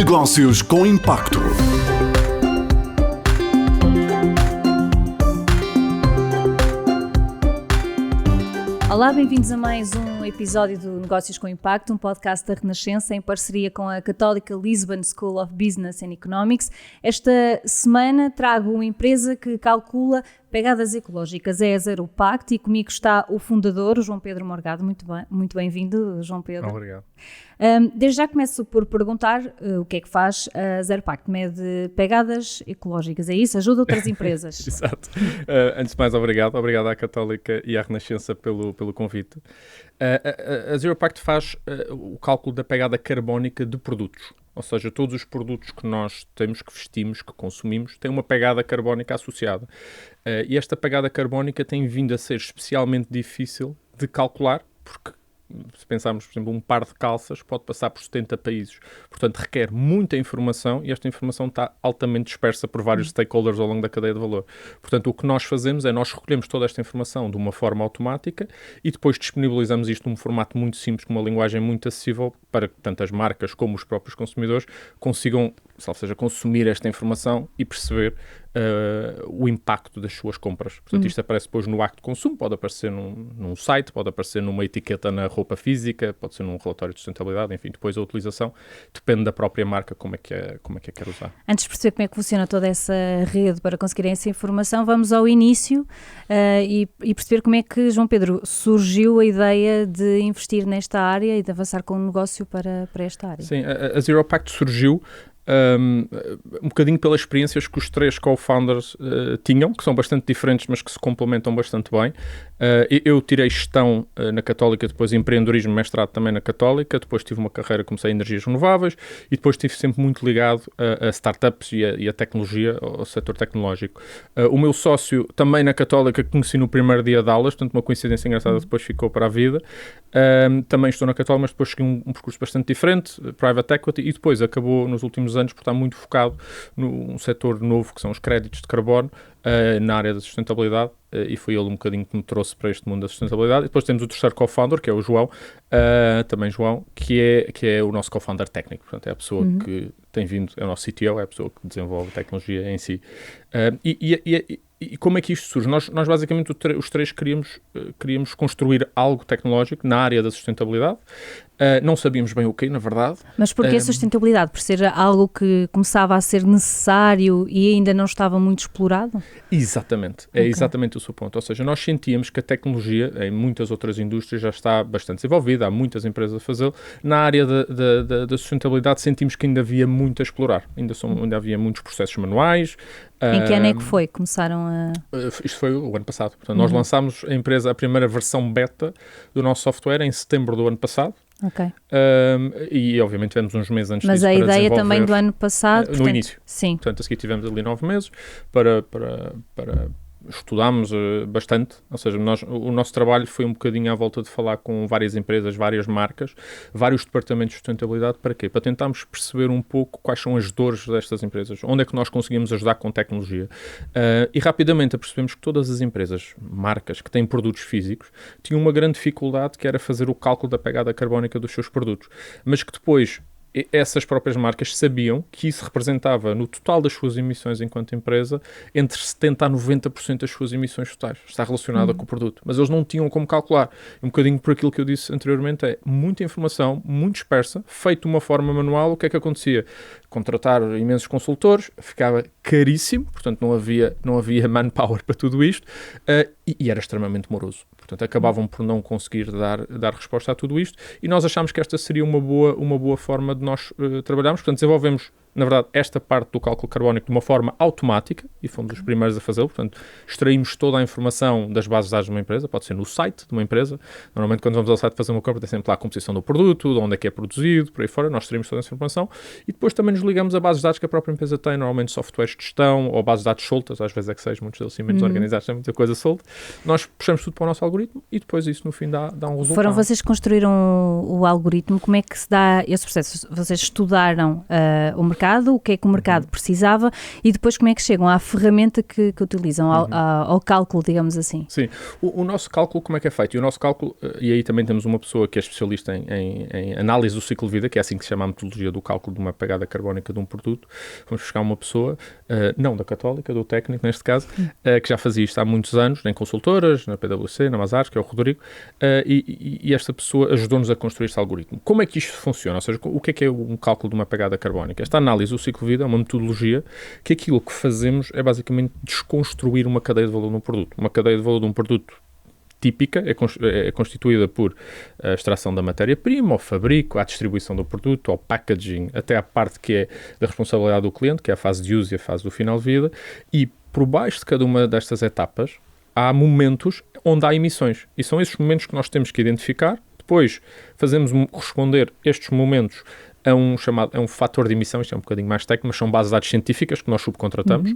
Negócios com Impacto. Olá, bem-vindos a mais um episódio do Negócios com Impacto, um podcast da Renascença em parceria com a Católica Lisbon School of Business and Economics. Esta semana trago uma empresa que calcula pegadas ecológicas, é a Zero Pact, e comigo está o fundador, o João Pedro Morgado. Muito bem-vindo, João Pedro. Obrigado. Desde já começo por perguntar o que é que faz a Zero Pact, mede pegadas ecológicas, é isso? Ajuda outras empresas? Exato. Antes de mais, obrigado à Católica e à Renascença pelo convite. A Zero Pact faz o cálculo da pegada carbónica de produtos. Ou seja, todos os produtos que nós temos, que vestimos, que consumimos, têm uma pegada carbónica associada. E esta pegada carbónica tem vindo a ser especialmente difícil de calcular, porque se pensarmos, por exemplo, um par de calças pode passar por 70 países. Portanto, requer muita informação e esta informação está altamente dispersa por vários stakeholders ao longo da cadeia de valor. Portanto, o que nós fazemos é nós recolhemos toda esta informação de uma forma automática e depois disponibilizamos isto num formato muito simples, com uma linguagem muito acessível para que tanto as marcas como os próprios consumidores consigam, ou seja, consumir esta informação e perceber o impacto das suas compras. Portanto, isto aparece depois no acto de consumo, pode aparecer num site, pode aparecer numa etiqueta na roupa física, pode ser num relatório de sustentabilidade, enfim, depois a utilização depende da própria marca como é que a quer usar. Antes de perceber como é que funciona toda essa rede para conseguirem essa informação, vamos ao início e perceber como é que, João Pedro, surgiu a ideia de investir nesta área e de avançar com um negócio para esta área. Sim, a Zero Pact surgiu um bocadinho pelas experiências que os três co-founders tinham, que são bastante diferentes, mas que se complementam bastante bem. Eu tirei gestão na Católica, depois empreendedorismo, mestrado também na Católica, depois tive uma carreira, comecei em energias renováveis e depois estive sempre muito ligado a startups e a tecnologia, ao setor tecnológico. O meu sócio, também na Católica, conheci no primeiro dia de aulas, portanto uma coincidência engraçada, depois ficou para a vida. Também estou na Católica, mas depois segui um percurso bastante diferente, private equity, e depois acabou nos últimos anos por estar muito focado num setor novo, que são os créditos de carbono, na área da sustentabilidade, e foi ele um bocadinho que me trouxe para este mundo da sustentabilidade. E depois temos o terceiro co-founder, que é o João, também João, que é o nosso co-founder técnico, portanto é a pessoa que tem vindo, é o nosso CTO, é a pessoa que desenvolve a tecnologia em si. E como é que isto surge? Nós basicamente, os três queríamos construir algo tecnológico na área da sustentabilidade. Não sabíamos bem o que, na verdade. Mas porquê a sustentabilidade? Por ser algo que começava a ser necessário e ainda não estava muito explorado? Exatamente. É exatamente o seu ponto. Ou seja, nós sentíamos que a tecnologia, em muitas outras indústrias, já está bastante desenvolvida, há muitas empresas a fazê-lo. Na área da sustentabilidade sentimos que ainda havia muito a explorar. Ainda havia muitos processos manuais. Em que ano é que foi? Começaram a... Isto foi o ano passado. Portanto, nós lançámos a primeira versão beta do nosso software em setembro do ano passado. Ok. E obviamente tivemos uns meses antes mas disso a para ideia desenvolver, também do ano passado, no portanto, início. Sim. Portanto, a seguir tivemos ali 9 meses para estudámos bastante, ou seja, o nosso trabalho foi um bocadinho à volta de falar com várias empresas, várias marcas, vários departamentos de sustentabilidade. Para quê? Para tentarmos perceber um pouco quais são as dores destas empresas, onde é que nós conseguimos ajudar com tecnologia. E rapidamente percebemos que todas as empresas, marcas que têm produtos físicos, tinham uma grande dificuldade, que era fazer o cálculo da pegada carbónica dos seus produtos, mas que depois essas próprias marcas sabiam que isso representava no total das suas emissões enquanto empresa entre 70% a 90% das suas emissões totais. Está relacionada com o produto. Mas eles não tinham como calcular. Um bocadinho por aquilo que eu disse anteriormente, é muita informação, muito dispersa, feito de uma forma manual. O que é que acontecia? Contratar imensos consultores, ficava caríssimo, portanto não havia manpower para tudo isto, e era extremamente moroso. Portanto, acabavam por não conseguir dar resposta a tudo isto, e nós achámos que esta seria uma boa forma de nós trabalharmos. Portanto, desenvolvemos, na verdade, esta parte do cálculo carbónico de uma forma automática, e fomos os primeiros a fazê-lo. Portanto, extraímos toda a informação das bases de dados de uma empresa, pode ser no site de uma empresa. Normalmente, quando vamos ao site fazer uma compra, tem sempre lá a composição do produto, de onde é que é produzido, por aí fora. Nós extraímos toda essa informação e depois também nos ligamos a bases de dados que a própria empresa tem, normalmente softwares de gestão ou bases de dados soltas, às vezes é que seja, muitos deles menos organizados, tem muita coisa solta. Nós puxamos tudo para o nosso algoritmo e depois isso, no fim, dá um resultado. Foram vocês que construíram o algoritmo. Como é que se dá esse processo? Vocês estudaram o mercado mercado, o que é que o mercado precisava e depois como é que chegam à ferramenta que utilizam, ao cálculo, digamos assim. Sim, o nosso cálculo como é que é feito? E o nosso cálculo, e aí também temos uma pessoa que é especialista em análise do ciclo de vida, que é assim que se chama a metodologia do cálculo de uma pegada carbónica de um produto. Vamos buscar uma pessoa, não da Católica, do técnico neste caso, que já fazia isto há muitos anos, em consultoras, na PwC, na Mazars, que é o Rodrigo, e esta pessoa ajudou-nos a construir este algoritmo. Como é que isto funciona? Ou seja, o que é um cálculo de uma pegada carbónica? Esta análise do ciclo de vida é uma metodologia que aquilo que fazemos é basicamente desconstruir uma cadeia de valor de um produto. Uma cadeia de valor de um produto típica é constituída por a extração da matéria-prima, ao fabrico, à distribuição do produto, ao packaging, até à parte que é da responsabilidade do cliente, que é a fase de uso e a fase do final de vida, e por baixo de cada uma destas etapas há momentos onde há emissões, e são esses momentos que nós temos que identificar. Depois fazemos corresponder estes momentos a um fator de emissão, isto é um bocadinho mais técnico, mas são bases de dados científicas que nós subcontratamos,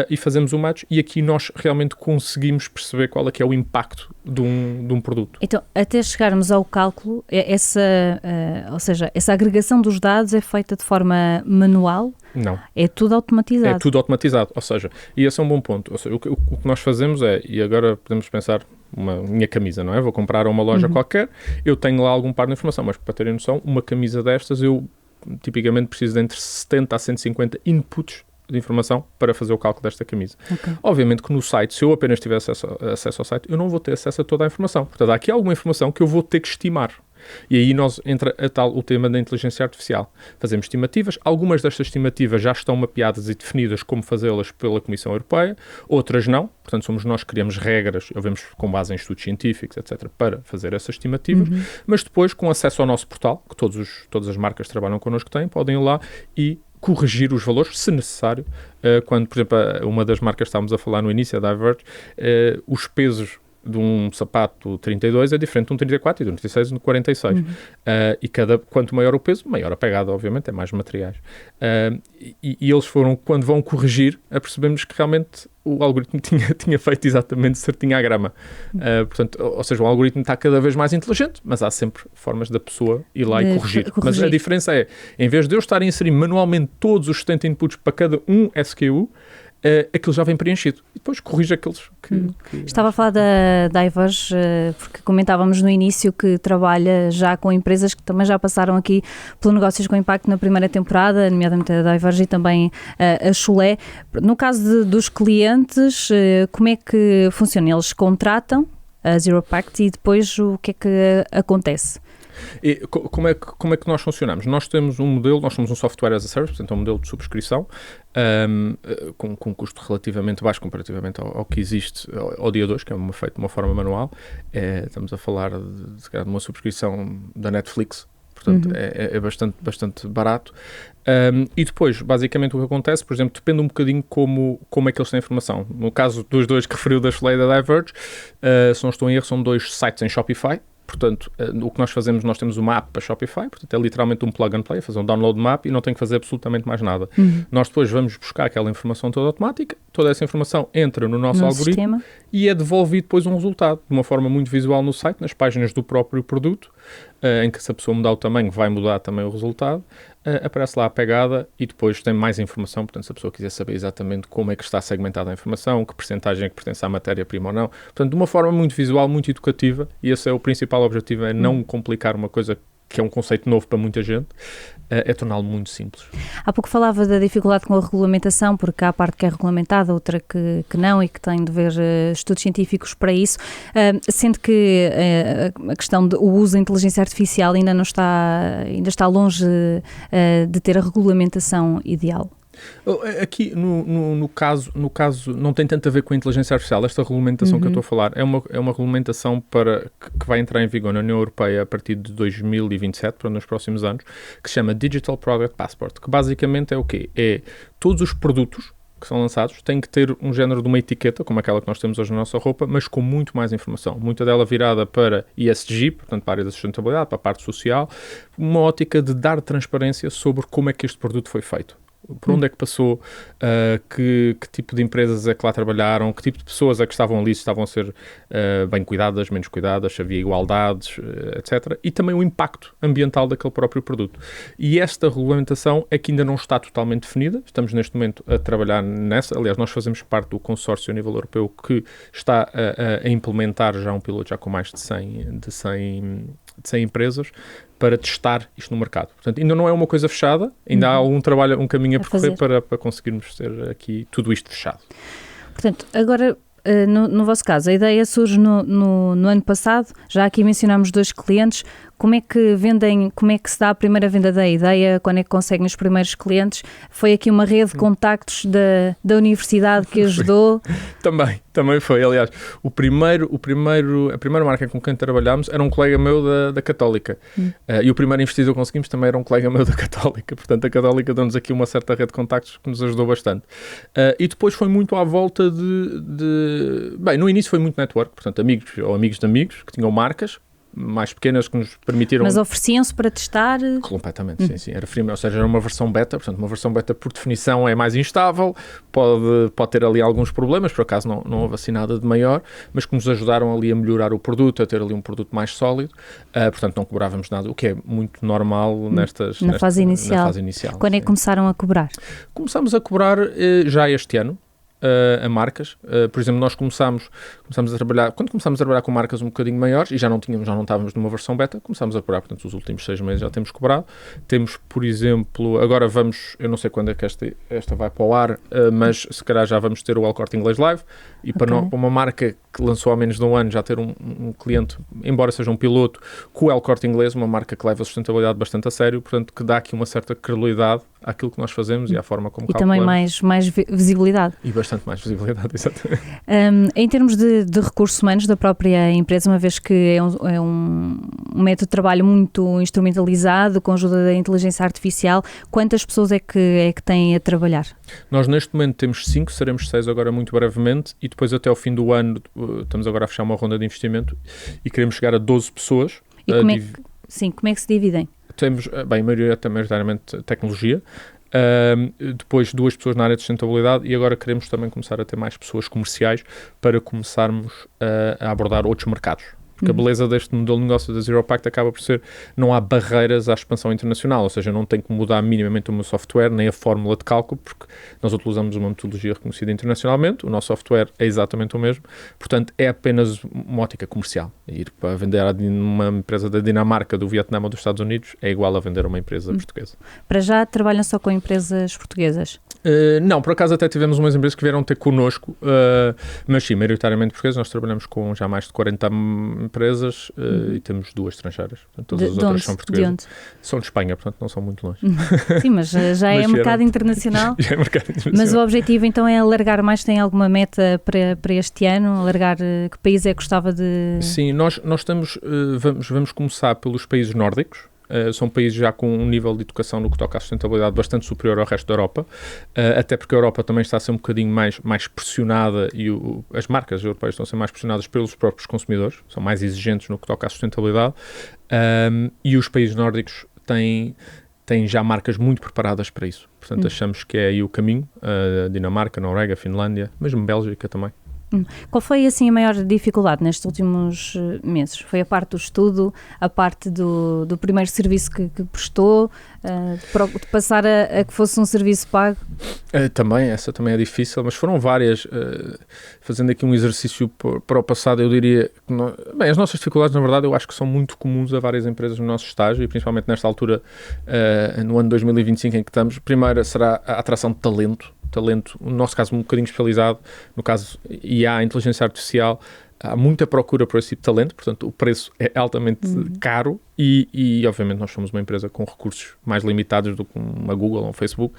e fazemos o match, e aqui nós realmente conseguimos perceber qual é que é o impacto de um produto. Então, até chegarmos ao cálculo, ou seja, essa agregação dos dados é feita de forma manual? Não. É tudo automatizado? É tudo automatizado, ou seja, e esse é um bom ponto. Ou seja, o que nós fazemos é, e agora podemos pensar, minha camisa, não é? Vou comprar a uma loja qualquer, eu tenho lá algum par de informação, mas para terem noção, uma camisa destas eu tipicamente preciso de entre 70 a 150 inputs de informação para fazer o cálculo desta camisa. Okay. Obviamente que no site, se eu apenas tiver acesso ao site, eu não vou ter acesso a toda a informação. Portanto, há aqui alguma informação que eu vou ter que estimar. E aí entra o tema da inteligência artificial. Fazemos estimativas, algumas destas estimativas já estão mapeadas e definidas como fazê-las pela Comissão Europeia, outras não, portanto somos nós que criamos regras, vemos com base em estudos científicos, etc., para fazer essas estimativas, mas depois com acesso ao nosso portal, que todas as marcas que trabalham connosco têm, podem ir lá e corrigir os valores, se necessário, quando, por exemplo, uma das marcas que estávamos a falar no início, a Diverge, os pesos de um sapato 32 é diferente de um 34 e de um 36 e de um 46. E quanto maior o peso, maior a pegada, obviamente, é mais materiais. E eles quando vão corrigir, percebemos que realmente o algoritmo tinha feito exatamente certinho à grama. Portanto, ou seja, o algoritmo está cada vez mais inteligente, mas há sempre formas da pessoa ir lá e corrigir. Mas a diferença é, em vez de eu estar a inserir manualmente todos os 70 inputs para cada um SKU, aquilo já vem preenchido e depois corrige aqueles que... Estava a falar da Diverge, porque comentávamos no início que trabalha já com empresas que também já passaram aqui pelo Negócios com Impacto na primeira temporada, nomeadamente a Diverge e também a Chulé. No caso dos clientes, como é que funciona? Eles contratam a Zero Pact e depois o que é que acontece? E como é que nós funcionamos? Nós temos um modelo, nós somos um software as a service, portanto é um modelo de subscrição, com um custo relativamente baixo comparativamente ao que existe ao dia de hoje, que é feito de uma forma manual. Estamos a falar de uma subscrição da Netflix, portanto é bastante barato. E depois, basicamente, o que acontece, por exemplo, depende um bocadinho como é que eles têm a informação. No caso dos dois que referiu da Chulé e da Diverge, se não estou em erro, são 2 sites em Shopify. Portanto, o que nós fazemos, nós temos uma app para Shopify, portanto é literalmente um plug and play, fazer um download de uma app e não tem que fazer absolutamente mais nada. Nós depois vamos buscar aquela informação toda automática, toda essa informação entra no nosso algoritmo sistema. E é devolvido depois um resultado, de uma forma muito visual no site, nas páginas do próprio produto, em que se a pessoa mudar o tamanho, vai mudar também o resultado, aparece lá a pegada e depois tem mais informação, portanto se a pessoa quiser saber exatamente como é que está segmentada a informação, que percentagem é que pertence à matéria-prima ou não, portanto de uma forma muito visual, muito educativa, e esse é o principal objetivo, é não complicar uma coisa que é um conceito novo para muita gente, é torná-lo muito simples. Há pouco falava da dificuldade com a regulamentação, porque há a parte que é regulamentada, outra que não e que tem de ver estudos científicos para isso, sendo que a questão do uso da inteligência artificial ainda está longe de ter a regulamentação ideal. Aqui, no caso, não tem tanto a ver com a inteligência artificial. Esta regulamentação que eu estou a falar é uma regulamentação que vai entrar em vigor na União Europeia a partir de 2027, para nos próximos anos, que se chama Digital Product Passport, que basicamente é o quê? É todos os produtos que são lançados têm que ter um género de uma etiqueta, como aquela que nós temos hoje na nossa roupa, mas com muito mais informação. Muita dela virada para ESG, portanto para a área da sustentabilidade, para a parte social, uma ótica de dar transparência sobre como é que este produto foi feito. por onde é que passou, que tipo de empresas é que lá trabalharam, que tipo de pessoas é que estavam ali, se estavam a ser bem cuidadas, menos cuidadas, se havia igualdades, etc. E também o impacto ambiental daquele próprio produto. E esta regulamentação é que ainda não está totalmente definida, estamos neste momento a trabalhar nessa, aliás, nós fazemos parte do consórcio a nível europeu que está a implementar já um piloto já com mais de 100 empresas para testar isto no mercado. Portanto, ainda não é uma coisa fechada, ainda há algum trabalho, um caminho a percorrer para conseguirmos ter aqui tudo isto fechado. Portanto, agora, no vosso caso, a ideia surge no ano passado, já aqui mencionámos 2 clientes. Como é que vendem, como é que se dá a primeira venda da ideia, quando é que conseguem os primeiros clientes? Foi aqui uma rede de contactos da universidade que ajudou? Também foi, aliás, a primeira marca com quem trabalhámos era um colega meu da Católica, e o primeiro investidor que conseguimos também era um colega meu da Católica, portanto a Católica deu-nos aqui uma certa rede de contactos que nos ajudou bastante. E depois foi muito à volta bem, no início foi muito network, portanto amigos ou amigos de amigos que tinham marcas mais pequenas que nos permitiram... Mas ofereciam-se para testar? Completamente, sim. Era freemium, ou seja, era uma versão beta, portanto, uma versão beta por definição é mais instável, pode ter ali alguns problemas, por acaso não houve assim nada de maior, mas que nos ajudaram ali a melhorar o produto, a ter ali um produto mais sólido, portanto não cobrávamos nada, o que é muito normal na fase inicial. Quando é que começaram a cobrar? Começámos a cobrar já este ano, a marcas. Por exemplo, nós começámos a trabalhar, quando começámos a trabalhar com marcas um bocadinho maiores, e já não estávamos numa versão beta, começámos a cobrar, portanto, os últimos 6 meses já temos cobrado. Temos, por exemplo, agora eu não sei quando é que esta vai para o ar, mas se calhar já vamos ter o El Corte Inglês Live, e para uma marca que lançou há menos de um ano, já ter um cliente, embora seja um piloto, com o El Corte Inglês, uma marca que leva a sustentabilidade bastante a sério, portanto, que dá aqui uma certa credibilidade àquilo que nós fazemos e à forma como calculamos. E também mais visibilidade. E bastante mais visibilidade, exatamente. Em termos de recursos humanos da própria empresa, uma vez que é um método de trabalho muito instrumentalizado, com a ajuda da inteligência artificial, quantas pessoas é que têm a trabalhar? Nós neste momento temos 5, seremos 6 agora muito brevemente, e depois até ao fim do ano estamos agora a fechar uma ronda de investimento e queremos chegar a 12 pessoas. E como é que se dividem? Temos, maioritariamente tecnologia, depois 2 pessoas na área de sustentabilidade, e agora queremos também começar a ter mais pessoas comerciais para começarmos a abordar outros mercados. Porque a beleza deste modelo de negócio da Zero Pact acaba por ser, não há barreiras à expansão internacional, ou seja, não tem que mudar minimamente o meu software, nem a fórmula de cálculo, porque nós utilizamos uma metodologia reconhecida internacionalmente, o nosso software é exatamente o mesmo, portanto é apenas uma ótica comercial. Ir para vender a uma empresa da Dinamarca, do Vietnã ou dos Estados Unidos é igual a vender a uma empresa portuguesa. Para já trabalham só com empresas portuguesas? Não, por acaso até tivemos umas empresas que vieram ter connosco, mas sim, maioritariamente portuguesas. Nós trabalhamos com já mais de 40 empresas e temos 2 estrangeiras. Portanto, todas as outras são portuguesas. De onde? São de Espanha, portanto não são muito longe. Sim, mas já é mercado internacional. Já é mercado internacional. Mas o objetivo então é alargar mais? Tem alguma meta para este ano? Alargar que país é que gostava de... Sim, nós estamos, vamos começar pelos países nórdicos. São países já com um nível de educação no que toca à sustentabilidade bastante superior ao resto da Europa, até porque a Europa também está a ser um bocadinho mais pressionada e as marcas europeias estão a ser mais pressionadas pelos próprios consumidores, são mais exigentes no que toca à sustentabilidade, e os países nórdicos têm já marcas muito preparadas para isso. Portanto, achamos que é aí o caminho, Dinamarca, Noruega, Finlândia, mesmo Bélgica também. Qual foi assim a maior dificuldade nestes últimos meses? Foi a parte do estudo, a parte do primeiro serviço que prestou, de passar a que fosse um serviço pago? Essa também é difícil, mas foram várias. Fazendo aqui um exercício para o passado, eu diria que as nossas dificuldades, na verdade, eu acho que são muito comuns a várias empresas no nosso estágio, e principalmente nesta altura, no ano 2025 em que estamos. Primeiro será a atração de talento, no nosso caso um bocadinho especializado, no caso IA, a inteligência artificial, há muita procura por esse tipo de talento, portanto o preço é altamente caro e obviamente nós somos uma empresa com recursos mais limitados do que uma Google ou um Facebook,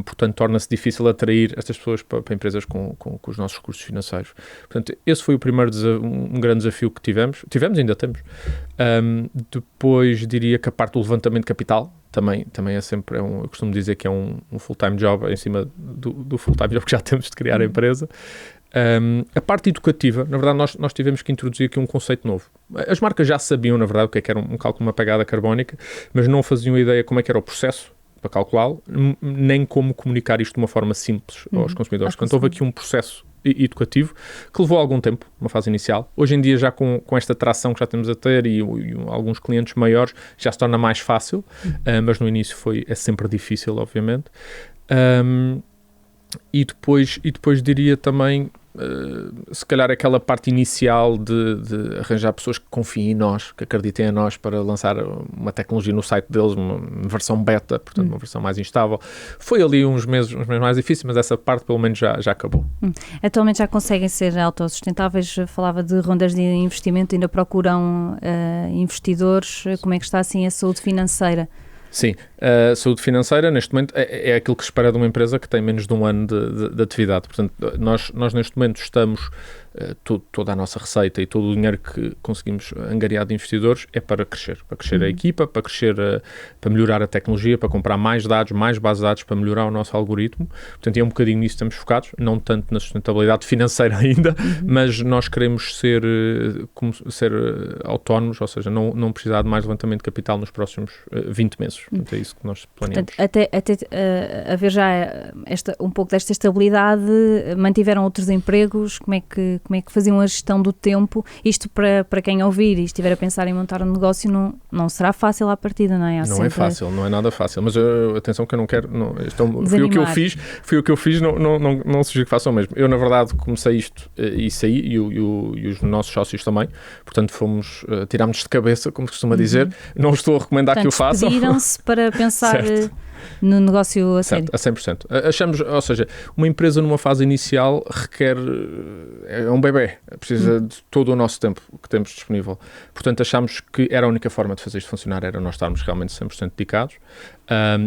portanto torna-se difícil atrair estas pessoas para empresas com os nossos recursos financeiros. Portanto, esse foi o primeiro um grande desafio que tivemos e ainda temos. Depois diria que a parte do levantamento de capital também é sempre, eu costumo dizer que é um full-time job em cima do full-time job que já temos de criar a empresa. A parte educativa, na verdade nós tivemos que introduzir aqui um conceito novo. As marcas já sabiam, na verdade, o que era um cálculo, uma pegada carbónica, mas não faziam ideia como é que era o processo para calculá-lo, nem como comunicar isto de uma forma simples aos consumidores. Portanto, houve aqui um processo educativo que levou algum tempo, uma fase inicial. Hoje em dia, já com esta tração que já temos a ter e alguns clientes maiores, já se torna mais fácil, mas no início é sempre difícil, obviamente. E depois diria também, se calhar aquela parte inicial de arranjar pessoas que confiem em nós, que acreditem em nós para lançar uma tecnologia no site deles, uma versão beta, portanto uma versão mais instável. Foi ali uns meses mais difíceis, mas essa parte pelo menos já acabou. Atualmente já conseguem ser autossustentáveis? Falava de rondas de investimento, ainda procuram investidores? Como é que está assim a saúde financeira? Sim, a saúde financeira neste momento é aquilo que se espera de uma empresa que tem menos de um ano de atividade. Portanto, nós neste momento estamos, toda a nossa receita e todo o dinheiro que conseguimos angariar de investidores é para crescer a equipa, para crescer, para melhorar a tecnologia, para comprar mais dados, mais bases de dados, para melhorar o nosso algoritmo. Portanto, é um bocadinho nisso que estamos focados, não tanto na sustentabilidade financeira ainda, mas nós queremos ser autónomos, ou seja, não precisar de mais levantamento de capital nos próximos 20 meses. Portanto, é isso que nós planeamos. Portanto, até haver já um pouco desta estabilidade, mantiveram outros empregos? Como é que faziam a gestão do tempo? Isto para quem ouvir e estiver a pensar em montar um negócio não será fácil à partida, não é? Não é fácil, não é nada fácil, mas atenção que eu não quero, foi o que eu fiz, não sugiro que façam o mesmo. Eu na verdade comecei isto e saí, e os nossos sócios também, portanto tirámos de cabeça, como se costuma dizer, não estou a recomendar que o façam. Despediram-se para pensar no negócio a sério. A 100%. Achamos, ou seja, uma empresa numa fase inicial é um bebê, precisa de todo o nosso tempo que temos disponível. Portanto, achamos que era a única forma de fazer isto funcionar, era nós estarmos realmente 100% dedicados.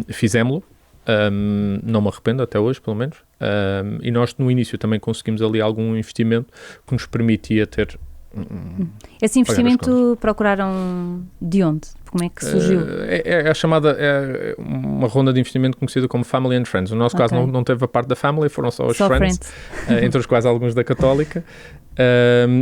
Fizemos-lo, não me arrependo até hoje, pelo menos. E nós no início também conseguimos ali algum investimento que nos permitia ter esse investimento procuraram de onde? Como é que surgiu? É a chamada, uma ronda de investimento conhecida como Family and Friends. No nosso caso não teve a parte da Family, foram só os Friends. Entre os quais alguns da Católica.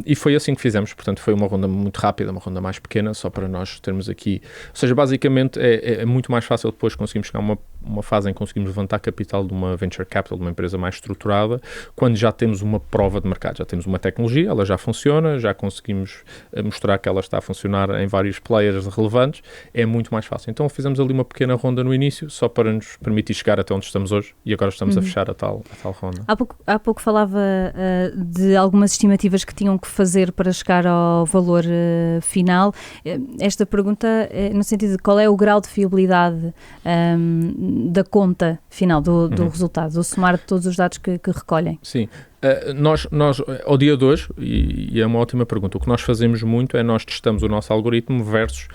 E foi assim que fizemos, portanto foi uma ronda muito rápida, uma ronda mais pequena, só para nós termos aqui, ou seja, basicamente é muito mais fácil depois conseguirmos chegar a uma fase em que conseguimos levantar capital de uma venture capital, de uma empresa mais estruturada, quando já temos uma prova de mercado, já temos uma tecnologia, ela já funciona, já conseguimos mostrar que ela está a funcionar em vários players relevantes, é muito mais fácil. Então fizemos ali uma pequena ronda no início, só para nos permitir chegar até onde estamos hoje, e agora estamos a fechar a tal ronda. Há pouco falava de algumas estimativas que tinham que fazer para chegar ao valor final. Esta pergunta no sentido de qual é o grau de fiabilidade da conta final do resultado, do somar de todos os dados que recolhem. Sim. Nós, ao dia de hoje, e é uma ótima pergunta, o que nós fazemos muito é nós testamos o nosso algoritmo versus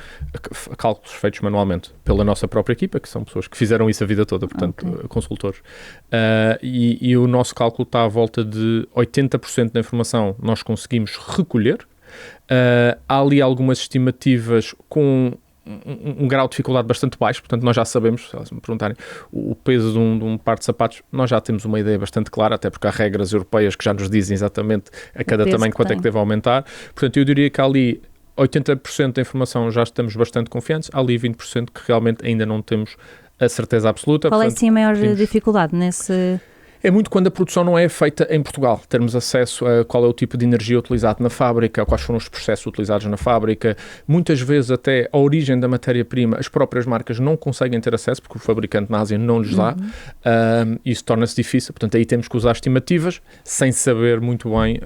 cálculos feitos manualmente pela nossa própria equipa, que são pessoas que fizeram isso a vida toda, portanto, consultores. E o nosso cálculo está à volta de 80% da informação nós conseguimos recolher. Há ali algumas estimativas com um grau de dificuldade bastante baixo, portanto nós já sabemos, se me perguntarem o peso de um par de sapatos, nós já temos uma ideia bastante clara, até porque há regras europeias que já nos dizem exatamente a cada tamanho quanto é que deve aumentar. Portanto, eu diria que ali 80% da informação já estamos bastante confiantes, há ali 20% que realmente ainda não temos a certeza absoluta. Qual é sim a maior dificuldade nesse... É muito quando a produção não é feita em Portugal. Termos acesso a qual é o tipo de energia utilizado na fábrica, quais foram os processos utilizados na fábrica. Muitas vezes até a origem da matéria-prima, as próprias marcas não conseguem ter acesso, porque o fabricante na Ásia não lhes dá. Isso torna-se difícil. Portanto, aí temos que usar estimativas, sem saber muito bem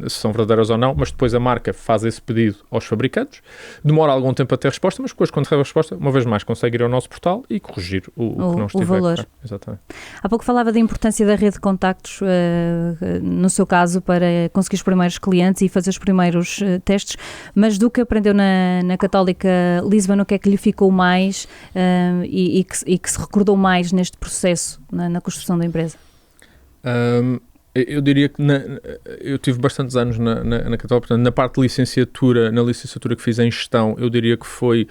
se são verdadeiras ou não, mas depois a marca faz esse pedido aos fabricantes. Demora algum tempo a ter resposta, mas depois, quando recebe a resposta, uma vez mais, consegue ir ao nosso portal e corrigir o que não estiver. O valor. Exatamente. Há pouco falava da importância da rede de contactos, no seu caso, para conseguir os primeiros clientes e fazer os primeiros testes, mas do que aprendeu na Católica Lisbon, o que é que lhe ficou mais e que se recordou mais neste processo, na construção da empresa? Eu diria que eu tive bastantes anos na Católica, portanto, na parte de licenciatura, na licenciatura que fiz em gestão, eu diria que foi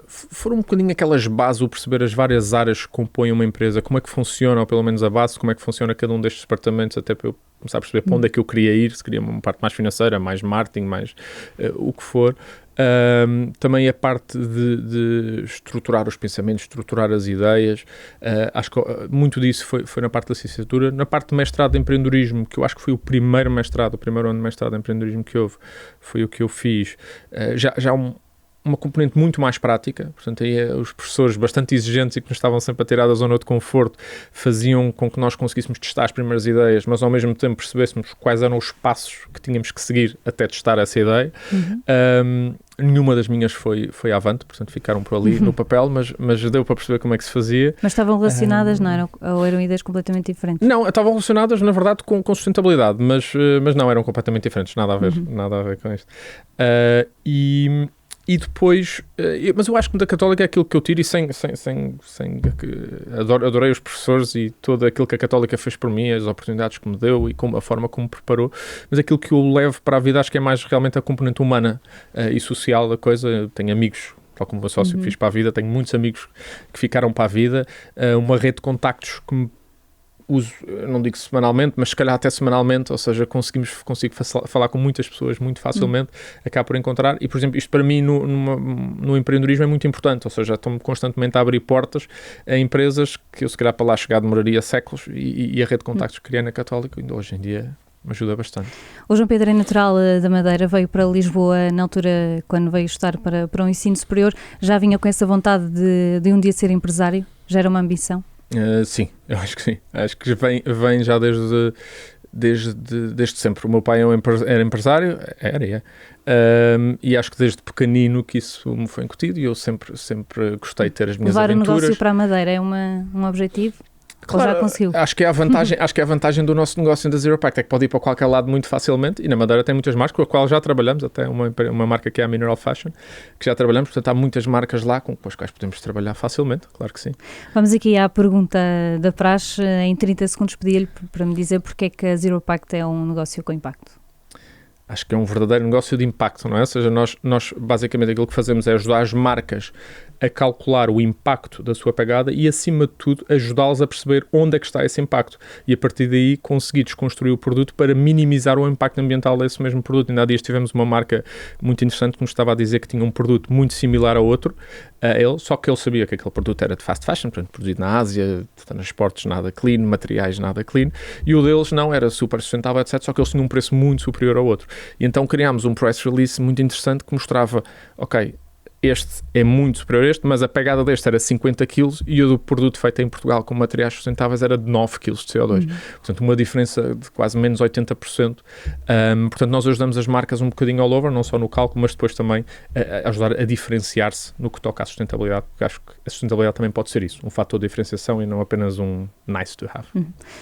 foram um bocadinho aquelas bases, o perceber as várias áreas que compõem uma empresa, como é que funciona, ou pelo menos a base, como é que funciona cada um destes departamentos, até para eu começar a perceber para onde é que eu queria ir, se queria uma parte mais financeira, mais marketing, mais o que for. Também a parte de estruturar os pensamentos, estruturar as ideias, acho que muito disso foi na parte da licenciatura. Na parte de mestrado de empreendedorismo, que eu acho que foi o primeiro ano de mestrado de empreendedorismo que houve, foi o que eu fiz, já uma componente muito mais prática, portanto aí os professores bastante exigentes e que nos estavam sempre a tirar da zona de conforto faziam com que nós conseguíssemos testar as primeiras ideias, mas ao mesmo tempo percebêssemos quais eram os passos que tínhamos que seguir até testar essa ideia. Nenhuma das minhas foi avante, portanto ficaram por ali no papel, mas deu para perceber como é que se fazia. Mas estavam relacionadas, não eram? Ou eram ideias completamente diferentes? Não, estavam relacionadas na verdade com sustentabilidade, mas não, eram completamente diferentes, nada a ver com isto. E depois, mas eu acho que da Católica é aquilo que eu tiro, e adorei os professores e tudo aquilo que a Católica fez por mim, as oportunidades que me deu e a forma como me preparou, mas aquilo que eu levo para a vida acho que é mais realmente a componente humana e social da coisa. Eu tenho amigos, tal como o meu sócio que fiz para a vida, tenho muitos amigos que ficaram para a vida, uma rede de contactos que me uso, não digo semanalmente, mas se calhar até semanalmente, ou seja, consigo falar com muitas pessoas muito facilmente, acabo por encontrar, e por exemplo, isto para mim no empreendedorismo é muito importante, ou seja, estou-me constantemente a abrir portas a empresas que eu se calhar para lá chegar demoraria séculos, e a rede de contactos que criei na Católica, ainda hoje em dia me ajuda bastante. O João Pedro é natural da Madeira, veio para Lisboa na altura, quando veio estudar para o ensino superior, já vinha com essa vontade de um dia ser empresário? Já era uma ambição? Sim, eu acho que sim. Acho que vem já desde sempre. O meu pai era empresário, e acho que desde pequenino que isso me foi incutido, e eu sempre gostei de ter as minhas aventuras. Levar o negócio para a Madeira é um objetivo? Claro, ou já conseguiu? Acho que é a vantagem do nosso negócio da Zero Pact, é que pode ir para qualquer lado muito facilmente, e na Madeira tem muitas marcas com as quais já trabalhamos, até uma marca que é a Mineral Fashion, que já trabalhamos, portanto há muitas marcas lá com as quais podemos trabalhar facilmente, claro que sim. Vamos aqui à pergunta da praxe, em 30 segundos pedi-lhe para me dizer porque é que a Zero Pact é um negócio com impacto. Acho que é um verdadeiro negócio de impacto, não é? Ou seja, nós basicamente aquilo que fazemos é ajudar as marcas a calcular o impacto da sua pegada e, acima de tudo, ajudá-los a perceber onde é que está esse impacto e, a partir daí, conseguir desconstruir o produto para minimizar o impacto ambiental desse mesmo produto. Ainda há dias tivemos uma marca muito interessante que nos estava a dizer que tinha um produto muito similar a outro, só que ele sabia que aquele produto era de fast fashion, portanto, produzido na Ásia, transportes nada clean, materiais nada clean, e o deles não, era super sustentável, etc., só que eles tinham um preço muito superior ao outro. E então criámos um press release muito interessante que mostrava, ok, este é muito superior a este, mas a pegada deste era 50 kg e o do produto feito em Portugal com materiais sustentáveis era de 9 kg de CO2. Portanto, uma diferença de quase menos 80%. Portanto, nós ajudamos as marcas um bocadinho all over, não só no cálculo, mas depois também a ajudar a diferenciar-se no que toca à sustentabilidade, porque acho que a sustentabilidade também pode ser isso, um fator de diferenciação e não apenas um nice to have.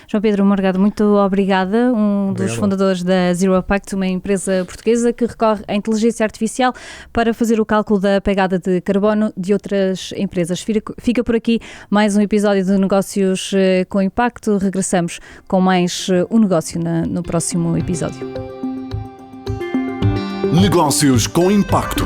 João Pedro Morgado, muito obrigada, dos fundadores da Zero Pact, uma empresa portuguesa que recorre à inteligência artificial para fazer o cálculo da pegada de carbono de outras empresas. Fica por aqui mais um episódio de Negócios com Impacto. Regressamos com mais um negócio no próximo episódio. Negócios com Impacto.